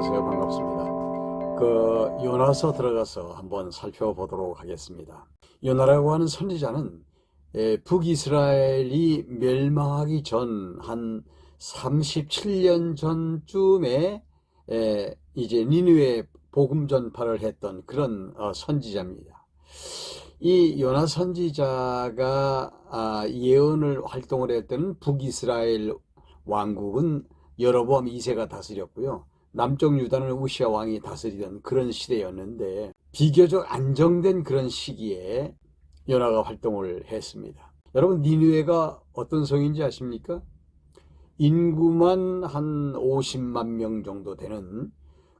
안녕하세요. 반갑습니다. 요나서 들어가서 한번 살펴보도록 하겠습니다. 요나라고 하는 선지자는 북이스라엘이 멸망하기 전 한 37년 전쯤에 이제 니느웨 복음 전파를 했던 그런 선지자입니다. 이 요나 선지자가 예언을 활동을 했던 북이스라엘 왕국은 여로보암 2세가 다스렸고요. 남쪽 유다는 우시아 왕이 다스리던 그런 시대였는데 비교적 안정된 그런 시기에 요나가 활동을 했습니다. 여러분, 니느웨가 어떤 성인지 아십니까? 인구만 한 50만 명 정도 되는,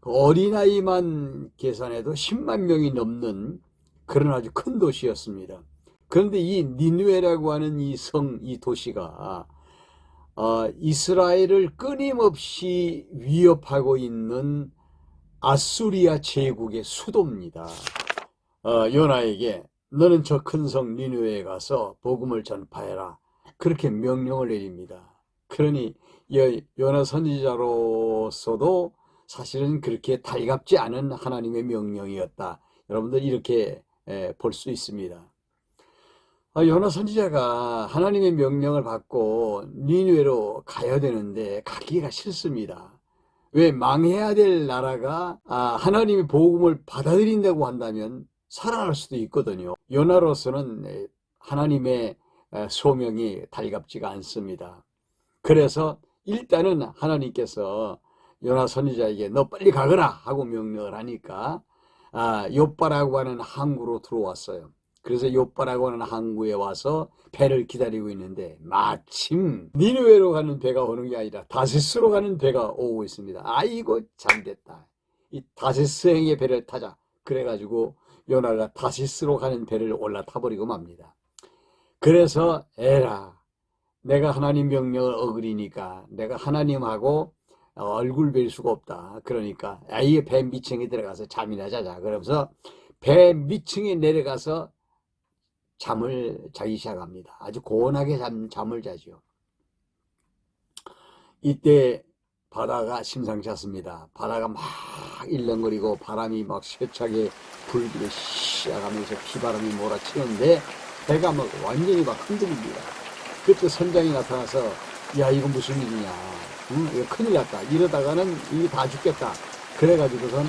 어린아이만 계산해도 10만 명이 넘는 그런 아주 큰 도시였습니다. 그런데 이 니느웨라고 하는 이 도시가 이스라엘을 끊임없이 위협하고 있는 아수리아 제국의 수도입니다. 요나에게 너는 저 큰 성 니느웨에 가서 복음을 전파해라, 그렇게 명령을 내립니다. 그러니 요나 선지자로서도 사실은 그렇게 달갑지 않은 하나님의 명령이었다, 여러분들 이렇게 볼 수 있습니다. 요나 선지자가 하나님의 명령을 받고 니느웨로 가야 되는데 가기가 싫습니다. 왜? 망해야 될 나라가 하나님의 복음을 받아들인다고 한다면 살아날 수도 있거든요. 요나로서는 하나님의 소명이 달갑지가 않습니다. 그래서 일단은 하나님께서 요나 선지자에게 너 빨리 가거라 하고 명령을 하니까 욥바라고 하는 항구로 들어왔어요. 그래서 욥바라고 하는 항구에 와서 배를 기다리고 있는데 마침 니느웨로 가는 배가 오는 게 아니라 다시스로 가는 배가 오고 있습니다. 아이고 잘됐다, 이 다시스행의 배를 타자. 그래가지고 요나가 다시스로 가는 배를 올라타버리고 맙니다. 그래서 에라, 내가 하나님 명령을 어기니까 내가 하나님하고 얼굴 뵐 수가 없다. 그러니까 아예 배 밑층에 들어가서 잠이나 자자. 그러면서 배 밑층에 내려가서 잠을 자기 시작합니다. 아주 고온하게 잠을 자죠. 이때 바다가 심상치 않습니다. 바다가 막 일렁거리고 바람이 막 세차게 불기 시작하면서 비바람이 몰아치는데 배가 막 완전히 막 흔들립니다. 그때 선장이 나타나서 야, 이거 무슨 일이냐, 이거 큰일 났다, 이러다가는 이게 다 죽겠다. 그래가지고선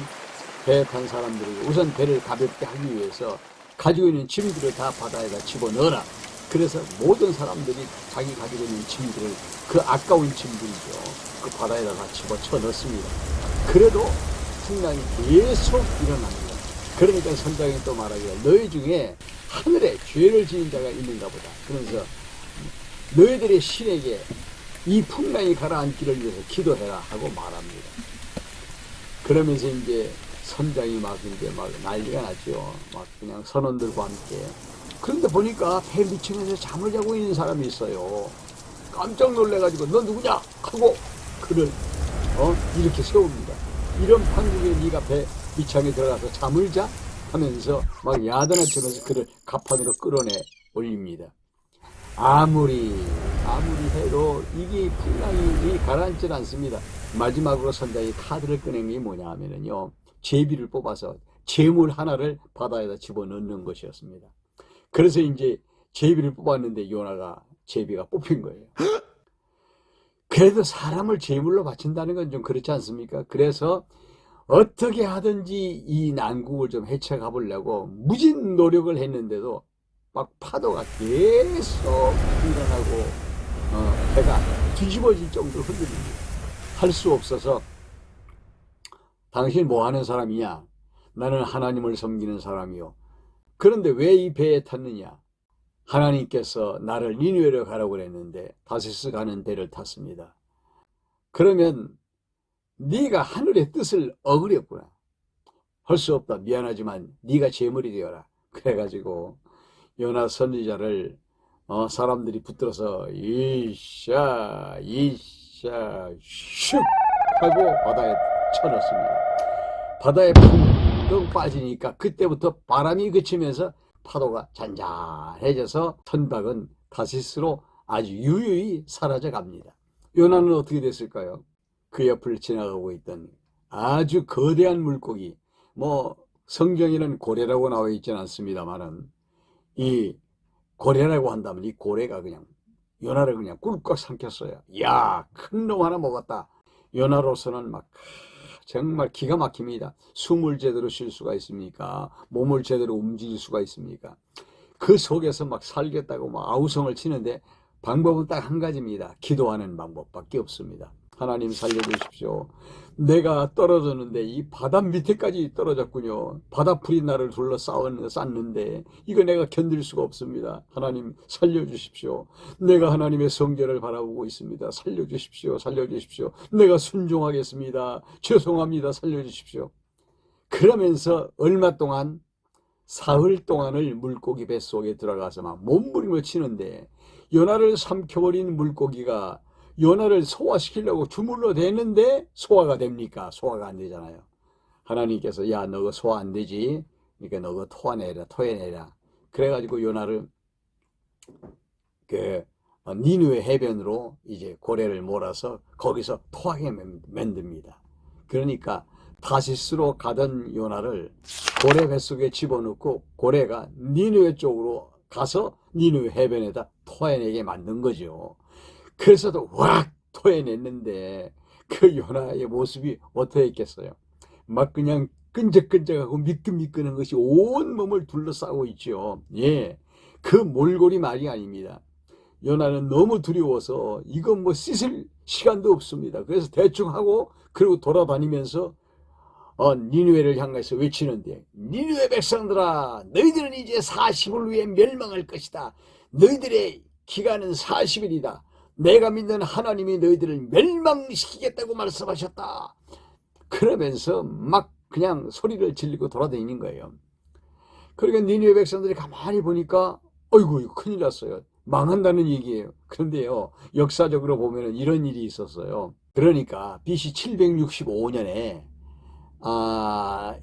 배 탄 사람들이 우선 배를 가볍게 하기 위해서 가지고 있는 짐들을 다 바다에다 집어넣어라. 그래서 모든 사람들이 자기 가지고 있는 짐들을, 그 아까운 짐들이죠, 그 바다에다 다 집어쳐 넣습니다. 그래도 풍랑이 계속 일어납니다. 그러니까 선장이 또 말하기를 너희 중에 하늘에 죄를 지은 자가 있는가 보다. 그러면서 너희들의 신에게 이 풍랑이 가라앉기를 위해서 기도해라 하고 말합니다. 그러면서 이제 선장이 막 난리가 나죠. 막 그냥 선원들과 함께. 그런데 보니까 배 밑층에서 잠을 자고 있는 사람이 있어요. 깜짝 놀래가지고 너 누구냐 하고 그를 이렇게 세웁니다. 이런 판국에 네가 배 밑층에 들어가서 잠을 자 하면서 막 야단을 치면서 그를 갑판으로 끌어내 올립니다. 아무리 해도 이게 풍랑이 가라앉질 않습니다. 마지막으로 선장이 카드를 꺼낸 게 뭐냐 하면은요, 제비를 뽑아서 재물 하나를 바다에다 집어넣는 것이었습니다. 그래서 이제 제비를 뽑았는데 요나가 제비가 뽑힌 거예요. 그래도 사람을 제물로 바친다는 건 좀 그렇지 않습니까? 그래서 어떻게 하든지 이 난국을 좀 헤쳐가 보려고 무진 노력을 했는데도 막 파도가 계속 일어나고 배가 뒤집어질 정도로 흔들립니다. 할 수 없어서 당신 뭐 하는 사람이냐? 나는 하나님을 섬기는 사람이요. 그런데 왜 이 배에 탔느냐? 하나님께서 나를 니느웨로 가라고 그랬는데 다시스 가는 배를 탔습니다. 그러면 네가 하늘의 뜻을 어그렸구나. 할 수 없다. 미안하지만 네가 제물이 되어라. 그래가지고 요나 선지자를 사람들이 붙들어서 이샤 슉 하고 바다에 쳐넣습니다. 바다에 푹 빠지니까 그때부터 바람이 그치면서 파도가 잔잔해져서 선박은 다시스로 아주 유유히 사라져 갑니다. 요나는 어떻게 됐을까요? 그 옆을 지나가고 있던 아주 거대한 물고기, 뭐 성경에는 고래라고 나와 있지는 않습니다만은 이 고래라고 한다면 이 고래가 그냥 요나를 그냥 꿀꺽 삼켰어요. 야, 큰 놈 하나 먹었다. 요나로서는 막 정말 기가 막힙니다. 숨을 제대로 쉴 수가 있습니까? 몸을 제대로 움직일 수가 있습니까? 그 속에서 막 살겠다고 막 아우성을 치는데 방법은 딱 한 가지입니다. 기도하는 방법밖에 없습니다. 하나님 살려주십시오. 내가 떨어졌는데 이 바다 밑에까지 떨어졌군요. 바다풀이 나를 둘러쌌는데 이거 내가 견딜 수가 없습니다. 하나님 살려주십시오. 내가 하나님의 성결을 바라보고 있습니다. 살려주십시오. 살려주십시오. 내가 순종하겠습니다. 죄송합니다. 살려주십시오. 그러면서 얼마 동안 사흘 동안을 물고기 뱃속에 들어가서 막 몸부림을 치는데 요나를 삼켜버린 물고기가 요나를 소화시키려고 주물러 대는데 소화가 됩니까? 소화가 안 되잖아요. 하나님께서 야, 너가 소화 안 되지? 그러니까 너가 토해내라. 그래가지고 요나를 니느웨 해변으로 이제 고래를 몰아서 거기서 토하게 만듭니다. 그러니까 다시스로 가던 요나를 고래 뱃속에 집어넣고 고래가 니느웨 쪽으로 가서 니느웨 해변에다 토해내게 만든 거죠. 그래서도 확 토해냈는데 그 요나의 모습이 어떻게 했겠어요? 막 그냥 끈적끈적하고 미끈미끈한 것이 온 몸을 둘러싸고 있죠. 예, 그 몰골이 말이 아닙니다. 요나는 너무 두려워서 이건 뭐 씻을 시간도 없습니다. 그래서 대충 하고 그리고 돌아다니면서 니느웨를 향해서 외치는데 니느웨 백성들아, 너희들은 이제 40일 후에 멸망할 것이다. 너희들의 기간은 40일이다. 내가 믿는 하나님이 너희들을 멸망시키겠다고 말씀하셨다. 그러면서 막 그냥 소리를 지르고 돌아다니는 거예요. 그러니까 니느웨 백성들이 가만히 보니까 어이구 이거 큰일 났어요. 망한다는 얘기예요. 그런데요, 역사적으로 보면 이런 일이 있었어요. 그러니까 BC 765년에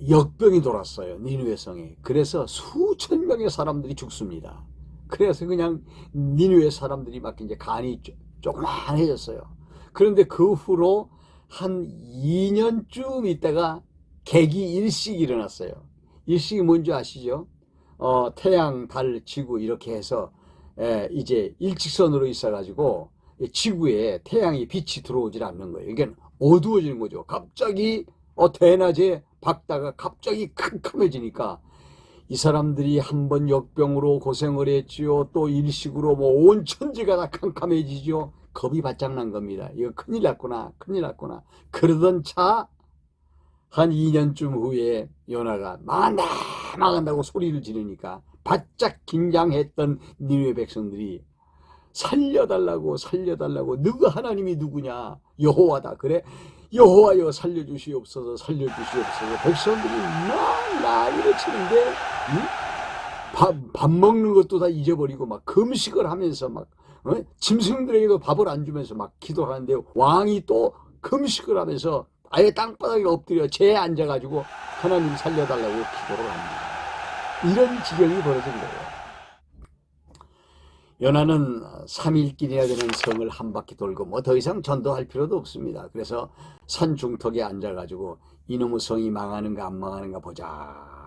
역병이 돌았어요. 니느웨 성에. 그래서 수천 명의 사람들이 죽습니다. 그래서 그냥 니느웨 사람들이 막 이제 간이 조그만해졌어요. 그런데 그 후로 한 2년쯤 있다가 개기 일식이 일어났어요. 일식이 뭔지 아시죠? 태양, 달, 지구 이렇게 해서 이제 일직선으로 있어가지고 지구에 태양이 빛이 들어오질 않는 거예요. 이게 어두워지는 거죠. 갑자기 대낮에 밝다가 갑자기 캄캄해지니까 이 사람들이 한번 역병으로 고생을 했지요. 또 일식으로 뭐 온 천지가 다 캄캄해지죠. 겁이 바짝 난 겁니다. 이거 큰일 났구나, 큰일 났구나. 그러던 차 한 2년쯤 후에 요나가 망한다고 소리를 지르니까 바짝 긴장했던 니느웨 백성들이 살려달라고 누가 하나님이 누구냐? 여호와다. 그래, 여호와여 살려주시옵소서, 살려주시옵소서. 백성들이 막 난리를 치는데 밥 먹는 것도 다 잊어버리고 막 금식을 하면서 막 짐승들에게도 밥을 안 주면서 막 기도하는데 왕이 또 금식을 하면서 아예 땅바닥에 엎드려 재에 앉아가지고 하나님 살려달라고 기도를 합니다. 이런 지경이 벌어진 거예요. 요나는 3일길이나 되는 성을 한 바퀴 돌고 뭐 더 이상 전도할 필요도 없습니다. 그래서 산 중턱에 앉아가지고 이놈의 성이 망하는가 안 망하는가 보자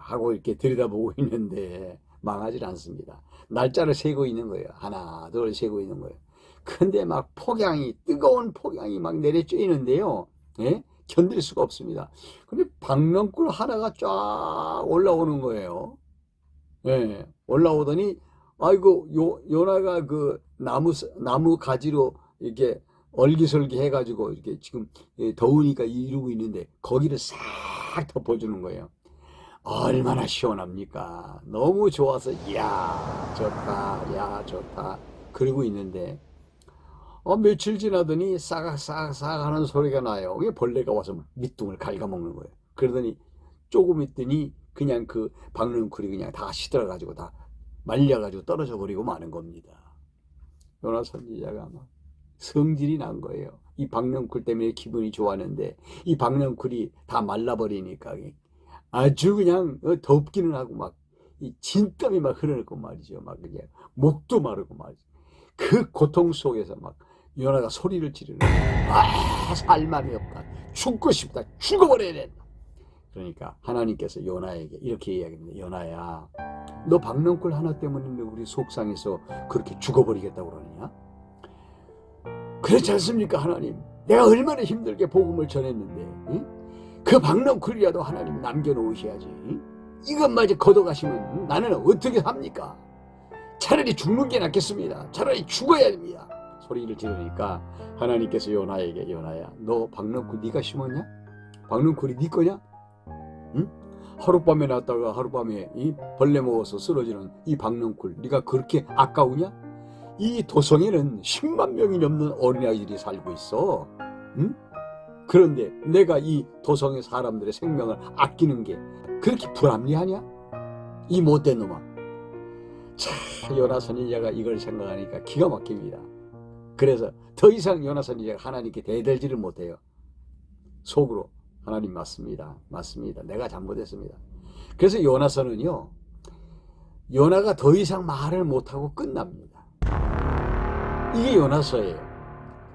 하고 이렇게 들여다보고 있는데 망하지 않습니다. 날짜를 세고 있는 거예요. 하나, 둘 세고 있는 거예요. 근데 막 뜨거운 폭양이 막 내려쬐는데요. 예? 견딜 수가 없습니다. 근데 박넝쿨 하나가 쫙 올라오는 거예요. 예, 올라오더니 아이고 요나가 그 나무 가지로 이렇게 얼기설기 해가지고 이렇게 지금 더우니까 이러고 있는데 거기를 싹 덮어주는 거예요. 얼마나 시원합니까? 너무 좋아서 야 좋다, 야 좋다 그러고 있는데 며칠 지나더니 싸각싸각 하는 소리가 나요. 이게 벌레가 와서 밑둥을 갉아먹는 거예요. 그러더니 조금 있더니 그냥 그 박넝쿨이 그냥 다 시들어가지고 다 말려가지고 떨어져 버리고 마는 겁니다. 요나 선지자가 막 성질이 난 거예요. 이 박넝쿨 때문에 기분이 좋았는데 이 박넝쿨이 다 말라버리니까 아주 그냥 덥기는 하고 막 이 진땀이 막 흐르고 말이죠. 막 그냥 목도 마르고 말이죠. 그 고통 속에서 막 요나가 소리를 지르는 거예요. 아, 살만이 없다. 죽고 싶다. 죽어버려야 된다. 그러니까 하나님께서 요나에게 이렇게 이야기합니다. 요나야, 너 박넝쿨 하나 때문에 우리 속상해서 그렇게 죽어버리겠다고 그러느냐? 그렇지 않습니까, 하나님? 내가 얼마나 힘들게 복음을 전했는데, 응? 그 박넝쿨이라도 하나님 남겨놓으셔야지. 이것마저 걷어가시면 나는 어떻게 합니까? 차라리 죽는 게 낫겠습니다. 차라리 죽어야 됩니다. 소리를 지르니까 하나님께서 요나에게, 요나야, 너 박넝쿨 네가 심었냐? 박넝쿨이 네 거냐? 응? 하룻밤에 났다가 하룻밤에 이 벌레 먹어서 쓰러지는 이 박넝쿨, 네가 그렇게 아까우냐? 이 도성에는 10만 명이 넘는 어린아이들이 살고 있어. 응? 그런데 내가 이 도성의 사람들의 생명을 아끼는 게 그렇게 불합리하냐? 이 못된 놈아. 참, 요나 선지자가 이걸 생각하니까 기가 막힙니다. 그래서 더 이상 요나 선지자가 하나님께 대들지를 못해요. 속으로, 하나님 맞습니다. 맞습니다. 내가 잘못했습니다. 그래서 요나서는요, 요나가 더 이상 말을 못하고 끝납니다. 이게 요나서예요.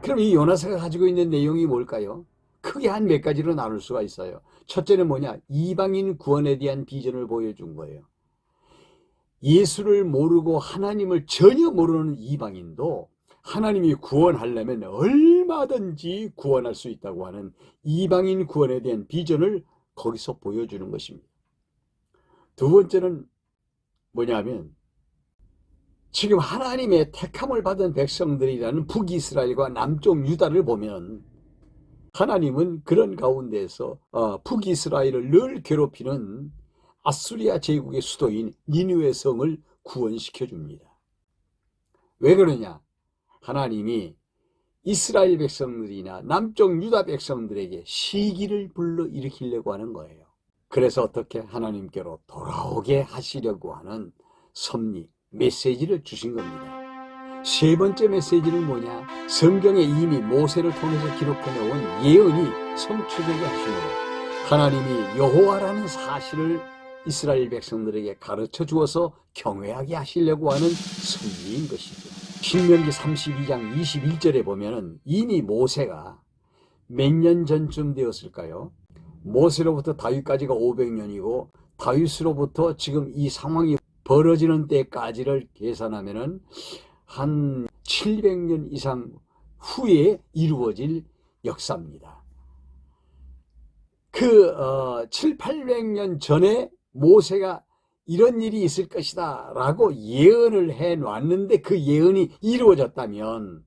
그럼 이 요나서가 가지고 있는 내용이 뭘까요? 크게 한 몇 가지로 나눌 수가 있어요. 첫째는 뭐냐? 이방인 구원에 대한 비전을 보여준 거예요. 예수를 모르고 하나님을 전혀 모르는 이방인도 하나님이 구원하려면 얼마든지 구원할 수 있다고 하는 이방인 구원에 대한 비전을 거기서 보여주는 것입니다. 두 번째는 뭐냐면, 지금 하나님의 택함을 받은 백성들이라는 북이스라엘과 남쪽 유다를 보면 하나님은 그런 가운데에서 북이스라엘을 늘 괴롭히는 아수리아 제국의 수도인 니느웨 성을 구원시켜 줍니다. 왜 그러냐? 하나님이 이스라엘 백성들이나 남쪽 유다 백성들에게 시기를 불러일으키려고 하는 거예요. 그래서 어떻게 하나님께로 돌아오게 하시려고 하는 섭리, 메시지를 주신 겁니다. 세 번째 메시지는 뭐냐? 성경에 이미 모세를 통해서 기록해 놓은 예언이 성취되게 하심으로 하나님이 여호와라는 사실을 이스라엘 백성들에게 가르쳐 주어서 경외하게 하시려고 하는 섭리인 것이죠. 신명기 32장 21절에 보면은 이미 모세가 몇 년 전쯤 되었을까요? 모세로부터 다윗까지가 500년이고 다윗으로부터 지금 이 상황이 벌어지는 때까지를 계산하면은 한 700년 이상 후에 이루어질 역사입니다. 그 7, 800년 전에 모세가 이런 일이 있을 것이다 라고 예언을 해놨는데 그 예언이 이루어졌다면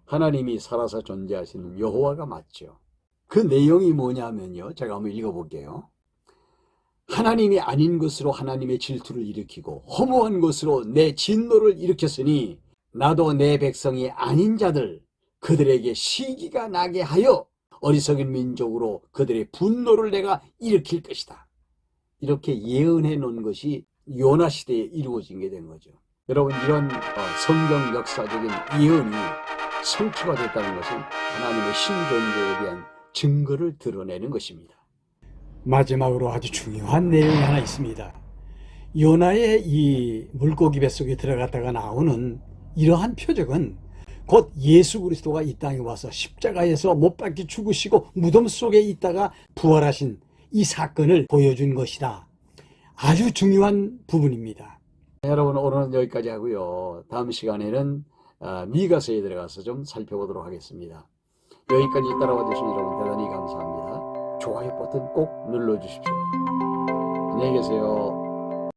하나님이 살아서 존재하시는 여호와가 맞죠. 그 내용이 뭐냐면요, 제가 한번 읽어볼게요. 하나님이 아닌 것으로 하나님의 질투를 일으키고 허무한 것으로 내 진노를 일으켰으니 나도 내 백성이 아닌 자들 그들에게 시기가 나게 하여 어리석은 민족으로 그들의 분노를 내가 일으킬 것이다. 이렇게 예언해 놓은 것이 요나 시대에 이루어진 게 된 거죠. 여러분, 이런 성경 역사적인 예언이 성취가 됐다는 것은 하나님의 신존재에 대한 증거를 드러내는 것입니다. 마지막으로 아주 중요한 내용이 하나 있습니다. 요나의 이 물고기 뱃속에 들어갔다가 나오는 이러한 표적은 곧 예수 그리스도가 이 땅에 와서 십자가에서 못 박혀 죽으시고 무덤 속에 있다가 부활하신 이 사건을 보여준 것이다. 아주 중요한 부분입니다. 여러분, 오늘은 여기까지 하고요. 다음 시간에는 미가서에 들어가서 좀 살펴보도록 하겠습니다. 여기까지 따라와 주신 여러분 대단히 감사합니다. 좋아요 버튼 꼭 눌러주십시오. 안녕히 계세요.